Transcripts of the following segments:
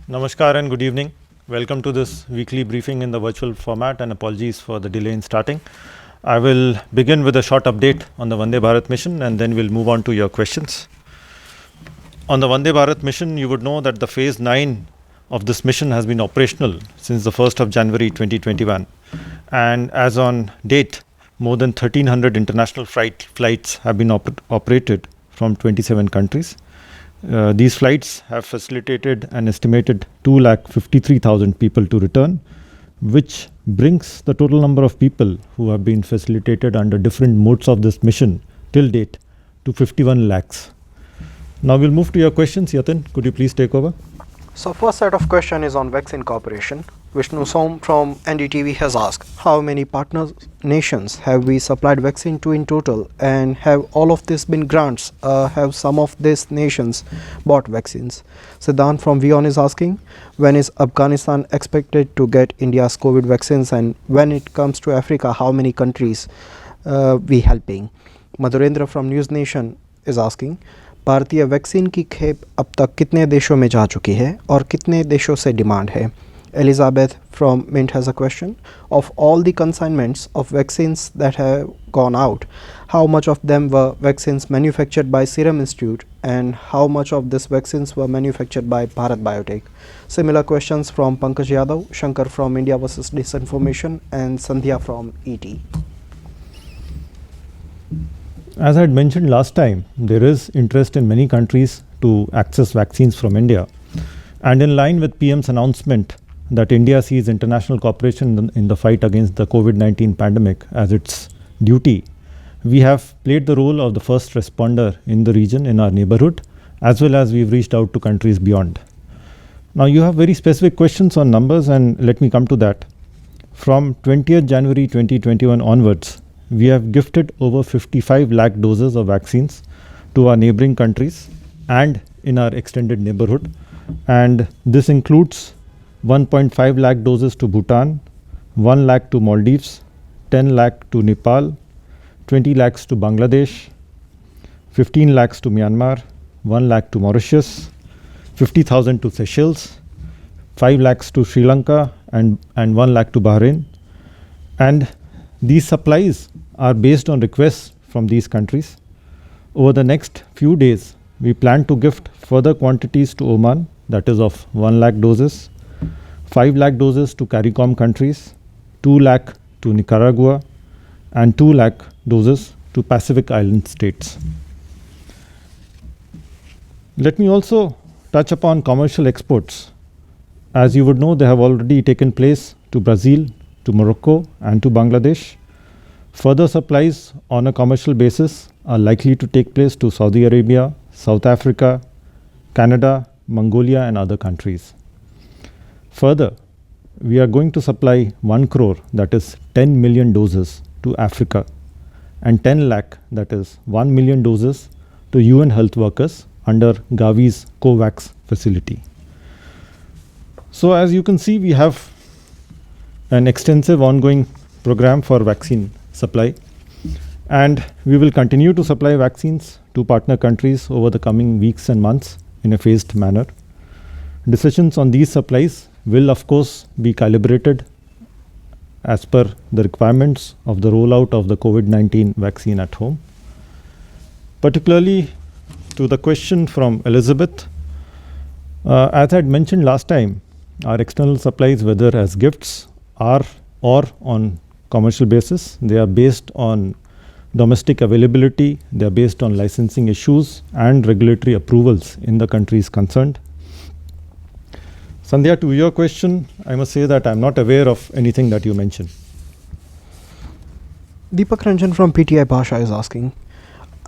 Namaskar and good evening. Welcome to this weekly briefing in the virtual format, and apologies for the delay in starting. I will begin with a short update on the Vande Bharat mission and then we'll move on to your questions. On the Vande Bharat mission, you would know that the phase 9 of this mission has been operational since the 1st of January 2021. And as on date, more than 1300 international flights have been operated from 27 countries. These flights have facilitated an estimated 253,000 people to return, which brings the total number of people who have been facilitated under different modes of this mission till date to 51 lakhs. Now we'll move to your questions. Yatin, could you please take over? So first set of question is on vaccine cooperation. Vishnu Som from NDTV has asked, how many partner nations have we supplied vaccine to in total, and have all of this been grants? Have some of these nations bought vaccines? Siddhant from Vion is asking, when is Afghanistan expected to get India's COVID vaccines, and when it comes to Africa, how many countries we helping? Madhurendra from News Nation is asking, भारतीय vaccine की खेप अब तक कितने देशों में जा चुकी है और कितने देशों से डिमांड है? Elizabeth from Mint has a question. Of all the consignments of vaccines that have gone out, how much of them were vaccines manufactured by Serum Institute, and how much of these vaccines were manufactured by Bharat Biotech? Similar questions from Pankaj Yadav, Shankar from India vs Disinformation, and Sandhya from ET. As I had mentioned last time, there is interest in many countries to access vaccines from India. And in line with PM's announcement that India sees international cooperation in the fight against the COVID-19 pandemic as its duty, we have played the role of the first responder in the region in our neighborhood, as well as we've reached out to countries beyond. Now you have very specific questions on numbers, and let me come to that. From 20th January 2021 onwards, we have gifted over 55 lakh doses of vaccines to our neighboring countries and in our extended neighborhood. And this includes 1.5 lakh doses to Bhutan, 1 lakh to Maldives, 10 lakh to Nepal, 20 lakhs to Bangladesh, 15 lakhs to Myanmar, 1 lakh to Mauritius, 50,000 to Seychelles, 5 lakhs to Sri Lanka, and 1 lakh to Bahrain. And these supplies are based on requests from these countries. Over the next few days, we plan to gift further quantities to Oman, that is of 1 lakh doses, 5 lakh doses to CARICOM countries, 2 lakh to Nicaragua, and 2 lakh doses to Pacific Island states. Let me also touch upon commercial exports. As you would know, they have already taken place to Brazil, to Morocco, and to Bangladesh. Further supplies on a commercial basis are likely to take place to Saudi Arabia, South Africa, Canada, Mongolia, and other countries. Further, we are going to supply 1 crore, that is 10 million doses, to Africa, and 10 lakh, that is 1 million doses, to UN health workers under Gavi's COVAX facility. So as you can see, we have an extensive ongoing program for vaccine supply, and we will continue to supply vaccines to partner countries over the coming weeks and months in a phased manner. Decisions on these supplies will of course be calibrated as per the requirements of the rollout of the COVID-19 vaccine at home. Particularly to the question from Elizabeth, as I had mentioned last time, our external supplies, whether as gifts or on commercial basis, they are based on domestic availability, they are based on licensing issues and regulatory approvals in the countries concerned. Sandhya, to your question, I must say that I am not aware of anything that you mentioned. Deepak Ranjan from PTI Bhasha is asking,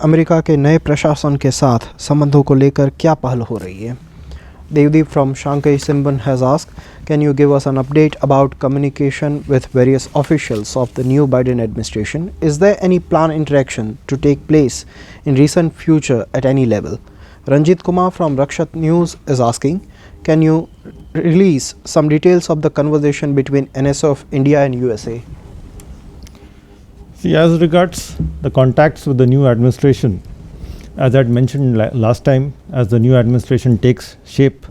America के नए प्रशासन के साथ संबंधों को लेकर क्या पहल हो रही है? Devdeep from Shanghai Sinbun has asked, can you give us an update about communication with various officials of the new Biden administration? Is there any planned interaction to take place in recent future at any level? Ranjit Kumar from Rakshat News is asking, can you release some details of the conversation between NSO of India and USA? See, as regards the contacts with the new administration, as I had mentioned last time, as the new administration takes shape,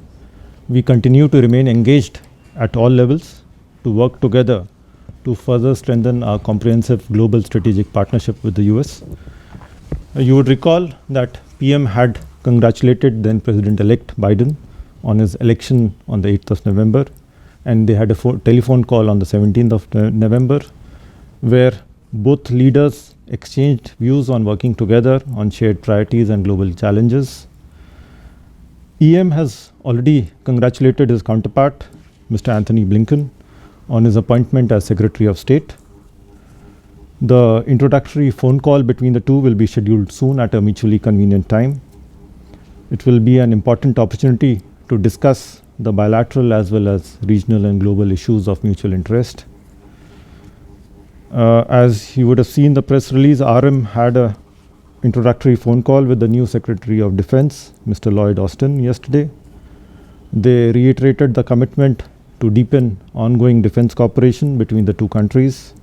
we continue to remain engaged at all levels to work together to further strengthen our comprehensive global strategic partnership with the US. You would recall that PM had congratulated then President-elect Biden on his election on the 8th of November, and they had a telephone call on the 17th of November where both leaders exchanged views on working together on shared priorities and global challenges. EM has already congratulated his counterpart, Mr. Anthony Blinken, on his appointment as Secretary of State. The introductory phone call between the two will be scheduled soon at a mutually convenient time. It will be an important opportunity to discuss the bilateral as well as regional and global issues of mutual interest. As you would have seen the press release, RM had a introductory phone call with the new Secretary of Defense, Mr. Lloyd Austin, yesterday. They reiterated the commitment to deepen ongoing defense cooperation between the two countries.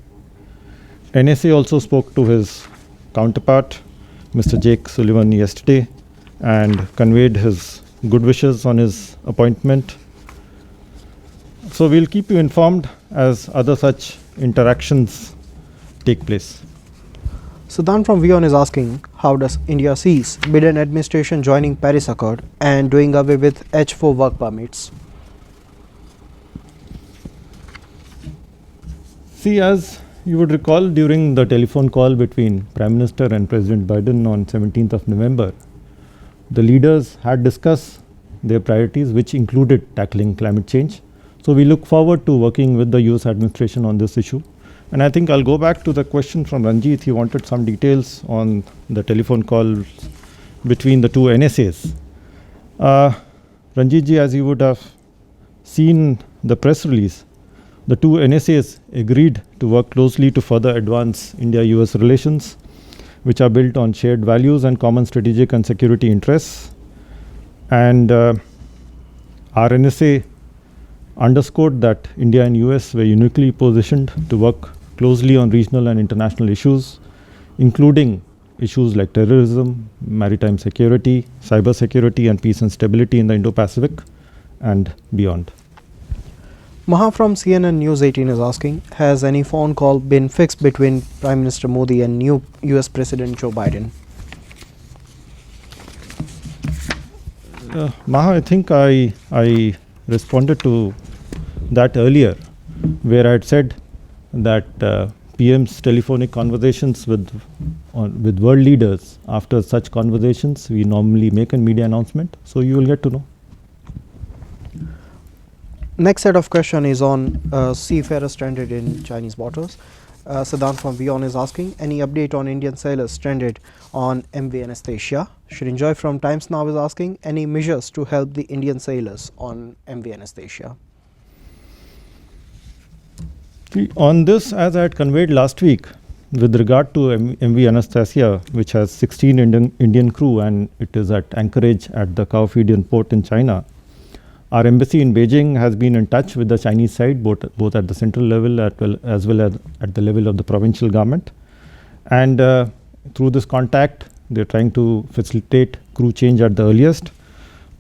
NSA also spoke to his counterpart, Mr. Jake Sullivan, yesterday and conveyed his good wishes on his appointment. So we'll keep you informed as other such interactions take place. Siddhant from WION is asking, how does India sees Biden administration joining Paris Accord and doing away with H4 work permits? See, as you would recall during the telephone call between Prime Minister and President Biden on 17th of November, the leaders had discussed their priorities, which included tackling climate change. So we look forward to working with the US administration on this issue. And I think I'll go back to the question from Ranjit. He wanted some details on the telephone call between the two NSAs. Ranjit ji, as you would have seen the press release, the two NSAs agreed to work closely to further advance India-US relations, which are built on shared values and common strategic and security interests. And our NSA underscored that India and US were uniquely positioned to work closely on regional and international issues, including issues like terrorism, maritime security, cyber security, and peace and stability in the Indo-Pacific and beyond. Maha from CNN News 18 is asking, has any phone call been fixed between Prime Minister Modi and new US President Joe Biden? Maha, I think I responded to that earlier, where I had said that PM's telephonic conversations with world leaders, after such conversations, we normally make a media announcement, so you will get to know. Next set of question is on seafarers stranded in Chinese waters. Siddhant from WION is asking, any update on Indian sailors stranded on MV Anastasia? Shrinjoy from Times Now is asking, any measures to help the Indian sailors on MV Anastasia? On this, as I had conveyed last week, with regard to MV Anastasia, which has 16 Indian crew and it is at anchorage at the Caophidian port in China, our embassy in Beijing has been in touch with the Chinese side, both at the central level as well as at the level of the provincial government. And through this contact, they're trying to facilitate crew change at the earliest.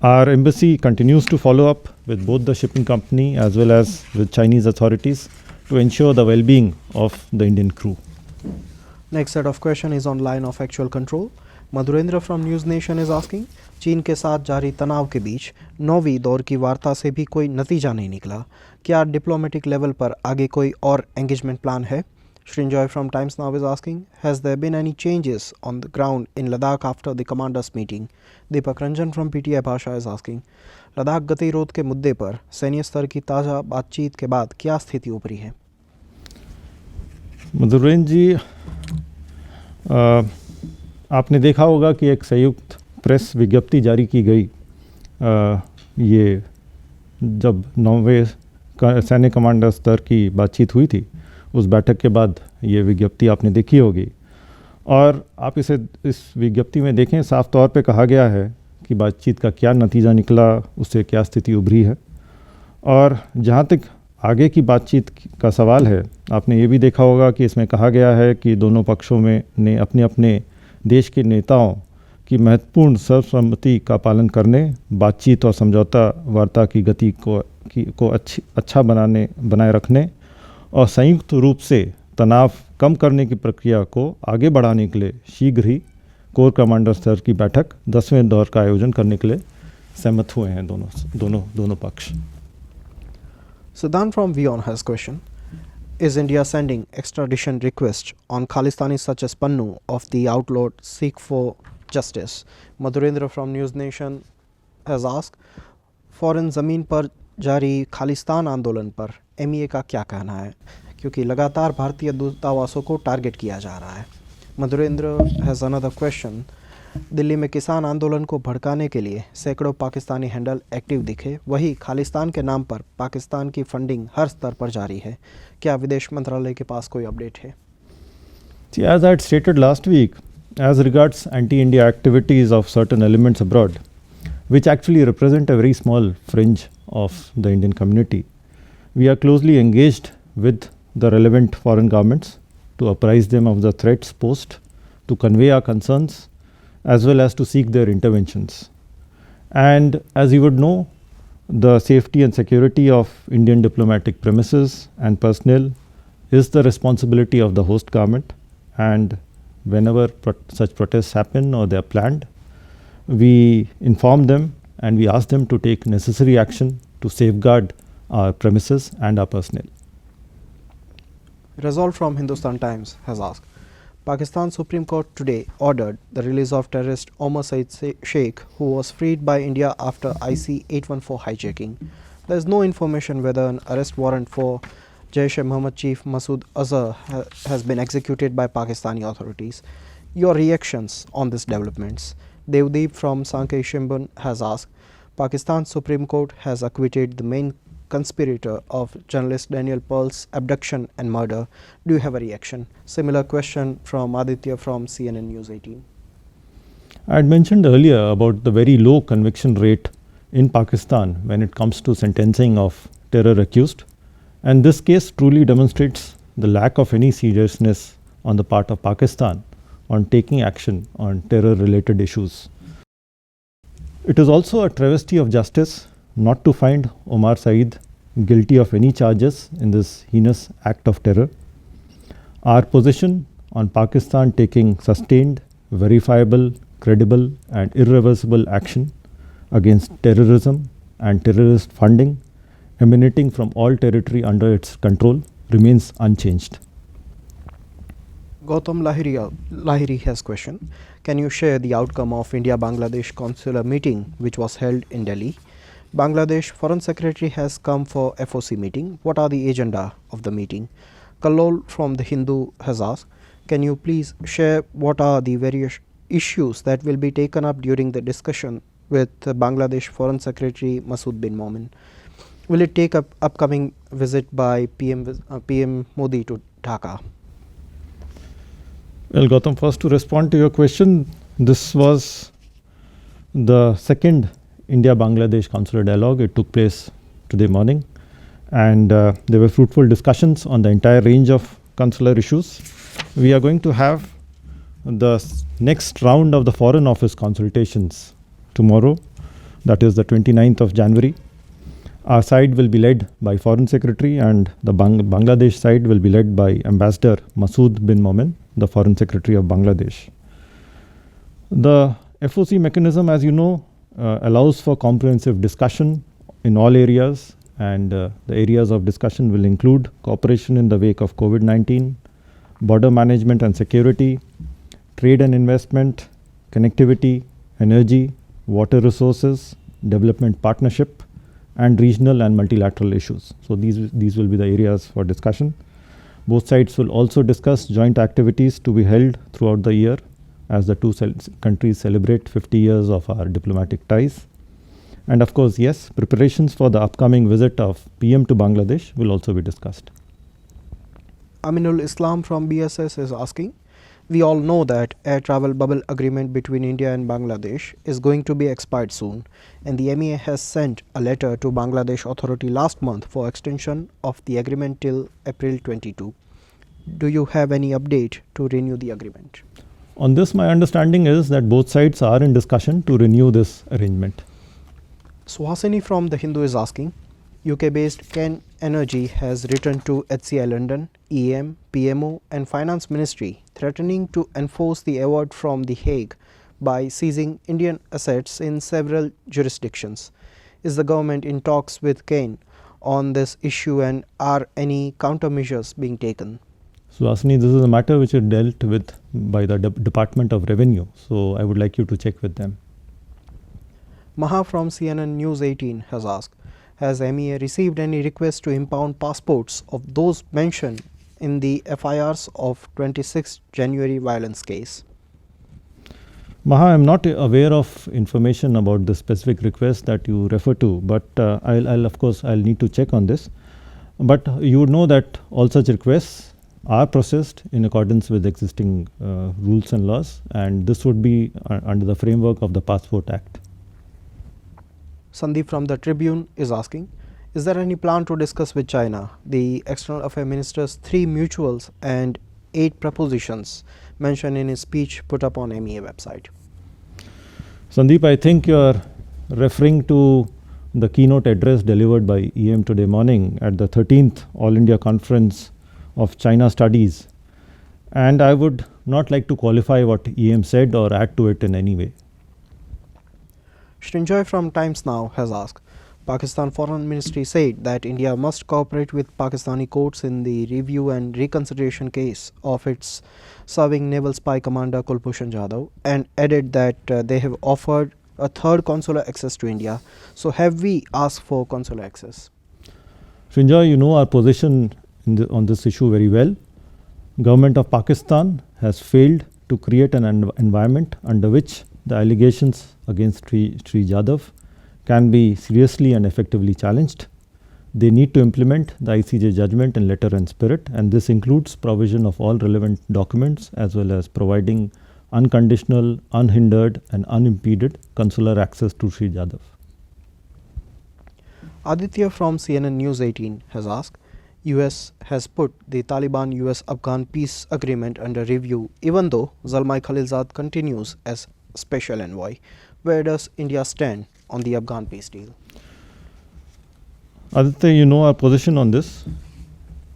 Our embassy continues to follow up with both the shipping company as well as with Chinese authorities to ensure the well-being of the Indian crew. Next set of question is on line of actual control. Madhurendra from news nation is asking, चीन के साथ जारी तनाव के बीच 9वीं दौर की वार्ता से भी कोई नतीजा नहीं निकला। क्या डिप्लोमेटिक लेवल पर आगे कोई और एंगेजमेंट प्लान है? Shrinjoy from Times Now is asking, has there been any changes on the ground in Ladakh after the commanders meeting? Deepak Ranjan from PTI Bhasha is asking, Ladakh गतिरोध के मुद्दे पर सैन्य स्तर की ताज़ा बातचीत के बाद क्या स्थिति उभरी है? मधुरेंद्र जी, आपने देखा होगा कि एक संयुक्त प्रेस विज्ञप्ति जारी की गई, ये जब 9वें सैन्य कमांडर स्तर की बातचीत हुई थी, उस बैठक के बाद ये विज्ञप्ति आपने देखी होगी। और आप इस विज्ञप्ति में देखें, साफ तौर पे कहा गया है कि बातचीत का क्या नतीजा निकला, उससे क्या स्थिति उभरी है। और जहाँ तक आगे की बातचीत का सवाल है, आपने ये भी देखा होगा कि इसमें कहा गया है कि दोनों पक्षों में ने अपने अपने देश के नेताओं की महत्वपूर्ण सर्वसम्मति का पालन करने, बातचीत और समझौता वार्ता की गति को अच्छा बनाए रखने और संयुक्त रूप से तनाव कम करने की प्रक्रिया को आगे बढ़ाने के लिए शीघ्र ही कोर कमांडर स्तर की बैठक 10वें दौर का आयोजन करने के लिए सहमत हुए हैं दोनों पक्ष. Siddhan from WION has question. Is India sending extradition requests on Khalistanis such as Pannu of the outlawed seek for justice? Madhurendra from News Nation has asked, foreign ज़मीन पर जारी खालिस्तान आंदोलन पर MEA का क्या कहना है, क्योंकि लगातार भारतीय दूतावासों को टारगेट किया जा रहा है. Madhurendra has another question. Delhi में किसान आंदोलन को भड़काने के लिए सैकड़ों पाकिस्तानी हैंडल एक्टिव दिखे, वही खालिस्तान के नाम पर पाकिस्तान की फंडिंग हर स्तर पर जारी है. क्या विदेश मंत्रालय के पास कोई अपडेट है? As I had stated last week, as regards anti-India activities of certain elements abroad, which actually represent a very small fringe of the Indian community, we are closely engaged with the relevant foreign governments to apprise them of the threats posed, to convey our concerns, as well as to seek their interventions. And as you would know, the safety and security of Indian diplomatic premises and personnel is the responsibility of the host government, and whenever such protests happen or they are planned, we inform them and we ask them to take necessary action to safeguard our premises and our personnel. Resolve from Hindustan Times has asked, Pakistan Supreme Court today ordered the release of terrorist Omar Said Sheikh, who was freed by India after IC 814 hijacking. There is no information whether an arrest warrant for Jaish-e-Mohammed chief Masood Azhar has been executed by Pakistani authorities. Your reactions on these developments? Devdeep from Sankei Shimbun has asked, Pakistan Supreme Court has acquitted the main conspirator of journalist Daniel Pearl's abduction and murder. Do you have a reaction? Similar question from Aditya from CNN News 18. I had mentioned earlier about the very low conviction rate in Pakistan when it comes to sentencing of terror accused, and this case truly demonstrates the lack of any seriousness on the part of Pakistan on taking action on terror related issues. It is also a travesty of justice not to find Omar Said guilty of any charges in this heinous act of terror. Our position on Pakistan taking sustained, verifiable, credible and irreversible action against terrorism and terrorist funding emanating from all territory under its control remains unchanged. Gautam Lahiri has question. Can you share the outcome of India-Bangladesh consular meeting which was held in Delhi? Bangladesh Foreign Secretary has come for FOC meeting. What are the agenda of the meeting? Kallol from The Hindu has asked, can you please share what are the various issues that will be taken up during the discussion with Bangladesh Foreign Secretary Masood bin Momen? Will it take up upcoming visit by PM Modi to Dhaka? Well, Gautam, first to respond to your question, this was the second India-Bangladesh consular dialogue. It took place today morning, and there were fruitful discussions on the entire range of consular issues. We are going to have the next round of the Foreign Office consultations tomorrow, that is the 29th of January. Our side will be led by Foreign Secretary, and the Bangladesh side will be led by Ambassador Masood bin Momen, the Foreign Secretary of Bangladesh. The FOC mechanism, as you know, allows for comprehensive discussion in all areas, and the areas of discussion will include cooperation in the wake of COVID-19, border management and security, trade and investment, connectivity, energy, water resources, development partnership, and regional and multilateral issues. So these will be the areas for discussion. Both sides will also discuss joint activities to be held throughout the year as the two countries celebrate 50 years of our diplomatic ties. And of course, yes, preparations for the upcoming visit of PM to Bangladesh will also be discussed. Aminul Islam from BSS is asking, we all know that air travel bubble agreement between India and Bangladesh is going to be expired soon, and the MEA has sent a letter to Bangladesh authority last month for extension of the agreement till April 22. Do you have any update to renew the agreement? On this, my understanding is that both sides are in discussion to renew this arrangement. Suhasini from The Hindu is asking, UK-based Ken Energy has written to HCI London, EM, PMO and Finance Ministry threatening to enforce the award from The Hague by seizing Indian assets in several jurisdictions. Is the government in talks with Ken on this issue and are any countermeasures being taken? So, Asini, this is a matter which is dealt with by the Department of Revenue. So, I would like you to check with them. Maha from CNN News 18 has asked, has MEA received any requests to impound passports of those mentioned in the FIRs of 26 January violence case? Maha, I am not aware of information about the specific request that you refer to, but I'll of course I'll need to check on this. But you would know that all such requests are processed in accordance with existing rules and laws, and this would be under the framework of the Passport Act. Sandeep from the Tribune is asking, is there any plan to discuss with China the External Affairs Minister's 3 mutuals and 8 propositions mentioned in his speech put up on MEA website? Sandeep, I think you are referring to the keynote address delivered by EM today morning at the 13th All India Conference of China Studies, and I would not like to qualify what EM said or add to it in any way. Srinjoy from Times Now has asked, Pakistan Foreign Ministry said that India must cooperate with Pakistani courts in the review and reconsideration case of its serving naval spy commander Kulbhushan Jadhav, and added that they have offered a third consular access to India. So have we asked for consular access? Srinjoy, you know our position on this issue very well. Government of Pakistan has failed to create an environment under which the allegations against Sri Jadhav can be seriously and effectively challenged. They need to implement the ICJ judgment in letter and spirit, and this includes provision of all relevant documents as well as providing unconditional, unhindered and unimpeded consular access to Sri Jadhav. Aditya from CNN News 18 has asked, US has put the Taliban US-Afghan peace agreement under review even though Zalmai Khalilzad continues as special envoy. Where does India stand on the Afghan peace deal? Aditya, you know our position on this.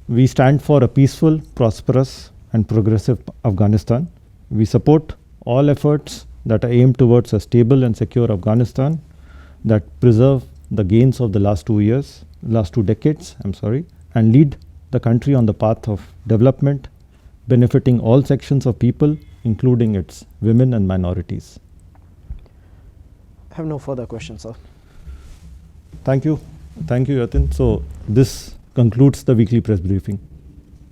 We stand for a peaceful, prosperous and progressive Afghanistan. We support all efforts that are aimed towards a stable and secure Afghanistan that preserve the gains of the last 2 decades, and lead the country on the path of development, benefiting all sections of people, including its women and minorities. I have no further questions, sir. Thank you. Thank you, Yatin. So this concludes the weekly press briefing.